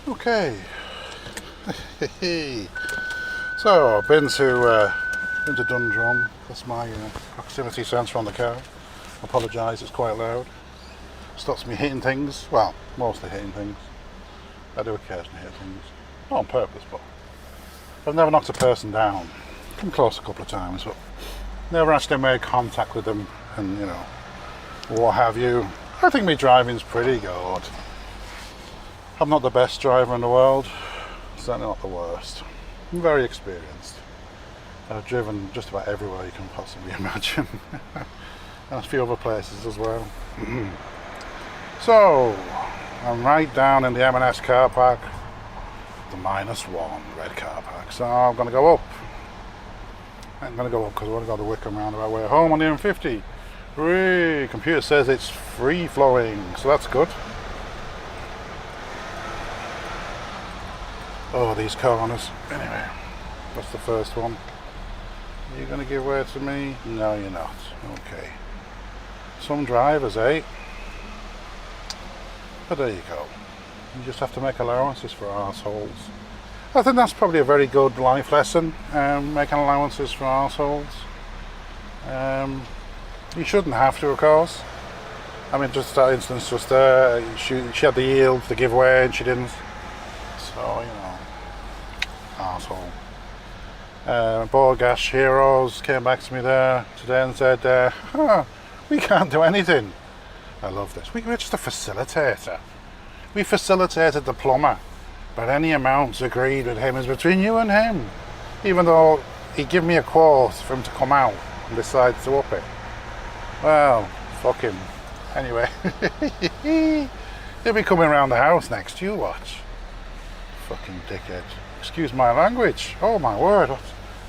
Okay. So I've been to Dundrum. That's my proximity sensor on the car. I apologise, it's quite loud. Stops me hitting things. Well, mostly hitting things. I do occasionally hit things. Not on purpose, but I've never knocked a person down. Come close a couple of times, but never actually made contact with them and, what have you. I think my driving's pretty good. I'm not the best driver in the world, certainly not the worst. I'm very experienced. I've driven just about everywhere you can possibly imagine. And a few other places as well. So, I'm right down in the M&S car park, the -1 red car park. So I'm going to go up. I'm going to go up because I want to go the Wickham roundabout way home on the M50. Hooray! Computer says it's free flowing, so that's good. Oh, these corners. Anyway, that's the first one. Are you going to give way to me? No, you're not. Okay. Some drivers, eh? But there you go. You just have to make allowances for arseholes. I think that's probably a very good life lesson, making allowances for arseholes. You shouldn't have to, of course. I mean, just that instance just there, she had the yield to give way and she didn't. So, arsehole. Borgash Heroes came back to me there today and said, we can't do anything. I love this. We're just a facilitator. We facilitated the plumber, but any amounts agreed with him is between you and him. Even though he gave me a quote for him to come out and decide to up it. Well, fuck him. Anyway, he'll be coming around the house next, you watch. Fucking dickhead. Excuse my language. Oh my word.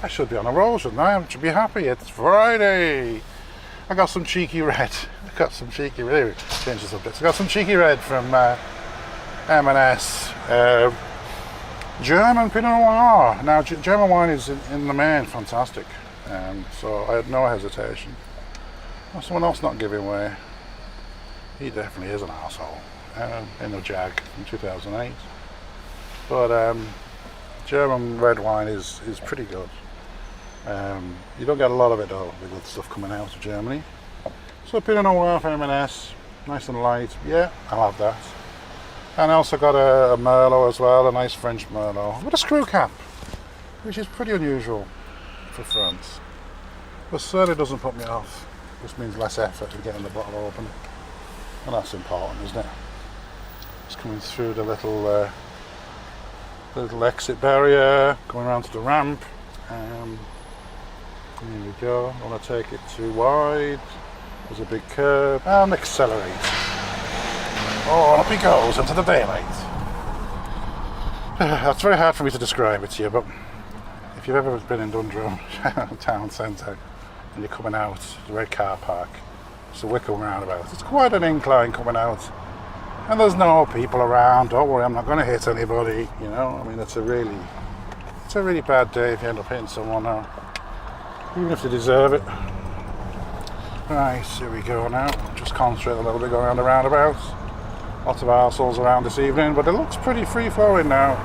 I should be on a roll, shouldn't I? I should be happy. It's Friday. I got some cheeky red. Change the subject. I got some cheeky red from M&S. German Pinot Noir. Now, German wine is in the main fantastic. So I had no hesitation. Well, someone else not giving way. He definitely is an arsehole. In the Jag in 2008. But German red wine is pretty good. You don't get a lot of it though, the good stuff coming out of Germany. So Pinot Noir for M&S, nice and light. Yeah, I'll have that. And I also got a Merlot as well, a nice French Merlot with a screw cap, which is pretty unusual for France. But certainly doesn't put me off. Just means less effort in getting the bottle open, and that's important, isn't it? It's coming through the little exit barrier, going around to the ramp. Here we go. I want to take it too wide. There's a big curb and accelerate. Oh, up he goes into the daylight. That's very hard for me to describe it to you, but if you've ever been in Dundrum town centre and you're coming out the red car park, it's a Wickham roundabout. It's quite an incline coming out, and there's no people around. Don't worry, I'm not going to hit anybody. I mean, it's a really bad day if you end up hitting someone now, even if they deserve it. Right, here we go now. Just concentrate a little bit going around the roundabouts. Lots of arseholes around this evening, but it looks pretty free flowing now.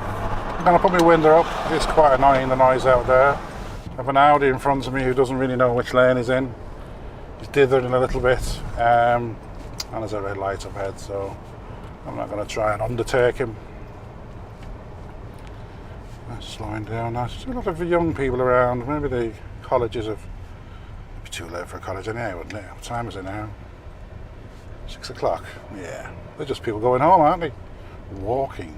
I'm going to put my window up. It's quite annoying, the noise out there. I have an Audi in front of me who doesn't really know which lane he's in. He's dithering a little bit, and there's a red light up ahead, so I'm not going to try and undertake him. That's slowing down now. There's a lot of young people around. Maybe the colleges have... It'd be too late for a college anyway, wouldn't it? What time is it now? 6 o'clock. Yeah. They're just people going home, aren't they? Walking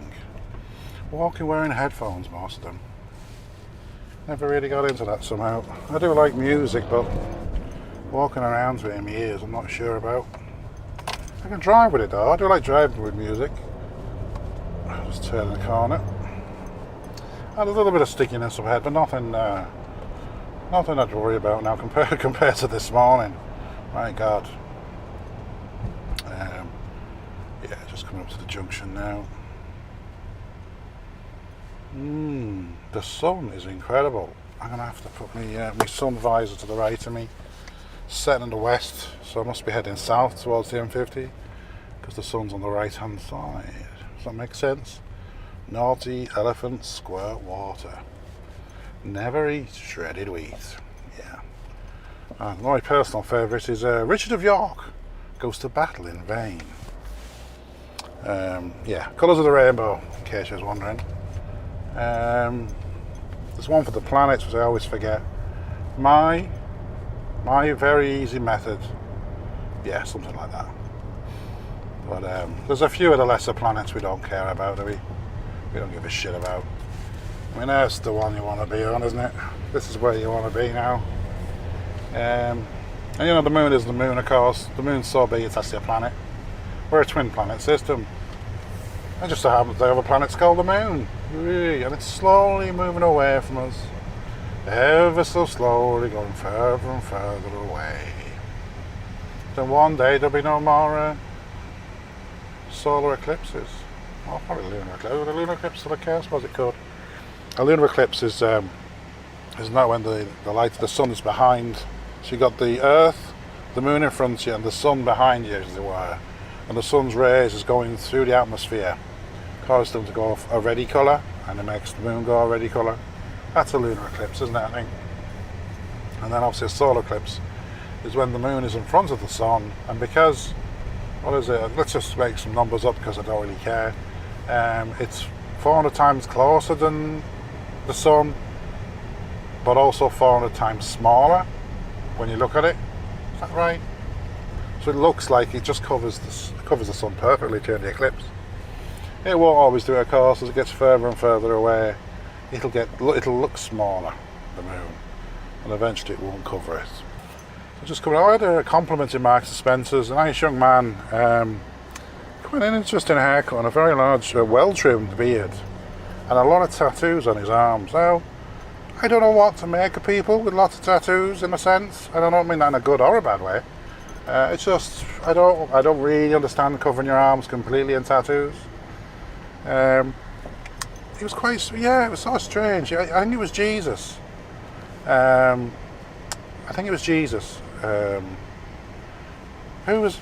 wearing headphones, most of them. Never really got into that somehow. I do like music, but walking around with it in my ears, I'm not sure about. I can drive with it though. I do like driving with music. Just turn the corner. Had a little bit of stickiness up ahead, but nothing I'd worry about now compared to this morning. My God. Yeah, just coming up to the junction now. The sun is incredible. I'm gonna have to put my sun visor to the right of me. Setting in the west, so I must be heading south towards the M50 because the sun's on the right hand side. Does that make sense? Naughty elephants squirt water. Never eat shredded wheat. Yeah. And my personal favourite is Richard of York goes to battle in vain. Yeah, colours of the rainbow, in case you was wondering. There's one for the planets, which I always forget. My very easy method. Yeah, something like that. But there's a few of the lesser planets we don't care about, do we? We don't give a shit about. I mean, Earth's the one you want to be on, isn't it? This is where you want to be now. And you know, the moon is the moon, of course. The moon's so big, it's actually a planet. We're a twin planet system. And just so happens the other planet's called the moon. And it's slowly moving away from us. Ever so slowly going further and further away. Then one day there'll be no more solar eclipses. Oh, probably lunar eclipse. Would a lunar eclipse still occur? I suppose it could. A lunar eclipse is not when the light of the sun is behind. So you've got the Earth, the moon in front of you, and the sun behind you, as it were. And the sun's rays is going through the atmosphere, causes them to go a reddy colour, and it makes the moon go a reddy colour. That's a lunar eclipse, isn't it, I think? And then obviously a solar eclipse is when the moon is in front of the sun, and because, what is it, let's just make some numbers up because I don't really care. It's 400 times closer than the sun, but also 400 times smaller when you look at it. Is that right? So it looks like it just covers the sun perfectly during the eclipse. It won't always do it, of course. As it gets further and further away, it'll look smaller, the moon, and eventually it won't cover it. So just coming out, I had a compliment in Marks and Spencer's, a nice young man, quite an interesting haircut and a very large, well-trimmed beard, and a lot of tattoos on his arms. Now, I don't know what to make of people with lots of tattoos, in a sense, and I don't mean that in a good or a bad way. It's just, I don't really understand covering your arms completely in tattoos. It was quite, yeah, it was so strange. I think it was Jesus. I think it was Jesus. Who was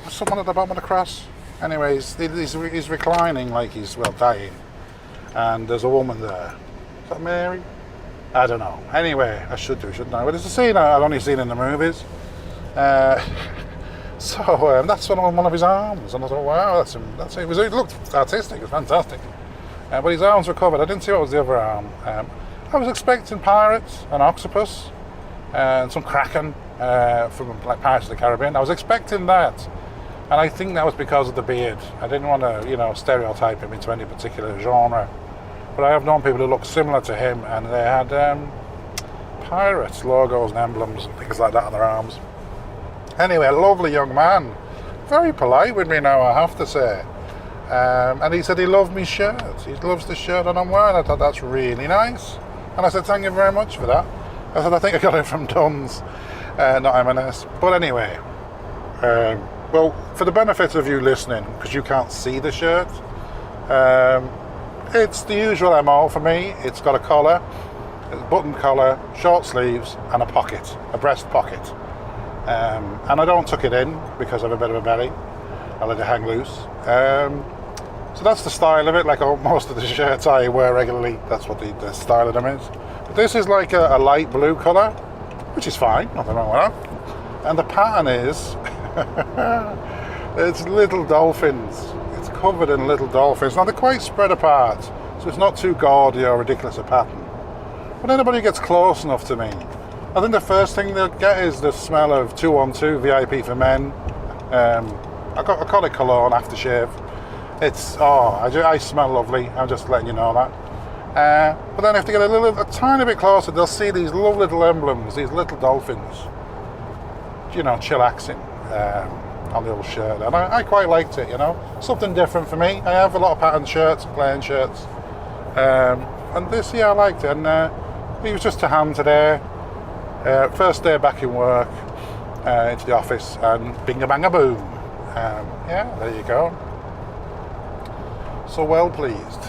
someone at the bottom of the cross? Anyways, he's reclining like he's, well, dying. And there's a woman there. Is that Mary? I don't know. Anyway, I should do, shouldn't I? But it's a scene I've only seen in the movies. So that's on one of his arms, and I thought, wow, it looked artistic, it was fantastic. But his arms were covered. I didn't see what was the other arm. I was expecting pirates, an octopus, and some kraken from like Pirates of the Caribbean. I was expecting that, and I think that was because of the beard. I didn't want to, stereotype him into any particular genre. But I have known people who look similar to him, and they had pirates logos and emblems and things like that on their arms. Anyway, a lovely young man, very polite with me now, I have to say. And he said he loved my shirt. He loves the shirt that I'm wearing. I thought that's really nice. And I said, thank you very much for that. I said, I think I got it from Dunn's, not M&S. But anyway, well, for the benefit of you listening, because you can't see the shirt, it's the usual MO for me. It's got a collar, a button collar, short sleeves, and a pocket, a breast pocket. And I don't tuck it in because I have a bit of a belly. I let it hang loose. So that's the style of it, like most of the shirts I wear regularly, that's what the style of them is. But this is like a light blue colour, which is fine, nothing wrong with that. And the pattern is, it's little dolphins. It's covered in little dolphins. Now they're quite spread apart, so it's not too gaudy or ridiculous a pattern. When anybody gets close enough to me, I think the first thing they'll get is the smell of 212 VIP for men. I call it cologne aftershave. I smell lovely. I'm just letting you know that. But then if they get a tiny bit closer, they'll see these lovely little emblems, these little dolphins, chillaxing on the old shirt. And I quite liked it, something different for me. I have a lot of patterned shirts, plain shirts, and this, I liked it. And it was just to hand today. First day back in work, into the office, and bing-a-bang-a-boom. There you go. So well pleased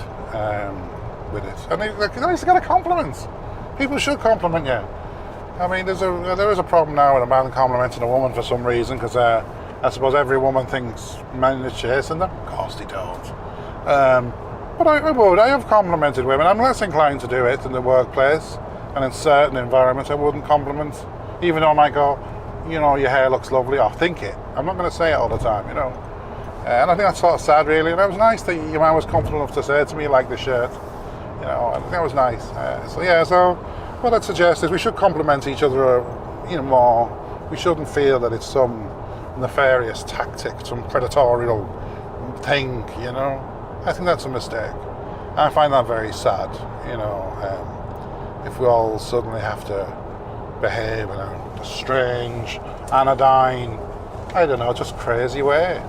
with it. And it's nice to get a compliment. People should compliment you. I mean, there is a problem now with a man complimenting a woman for some reason, because I suppose every woman thinks men are chasing them. Of course they don't. But I would. I have complimented women. I'm less inclined to do it in the workplace, and in certain environments I wouldn't compliment, even though I might go, you know, your hair looks lovely, or think it. I'm not going to say it all the time, you know. And I think that's sort of sad, really. And it was nice that your man was comfortable enough to say to me, you like the shirt. You know, I think that was nice. So what I'd suggest is we should compliment each other, you know, more. We shouldn't feel that it's some nefarious tactic, some predatorial thing, you know. I think that's a mistake. I find that very sad, you know, if we all suddenly have to behave in a strange, anodyne, I don't know, just crazy way.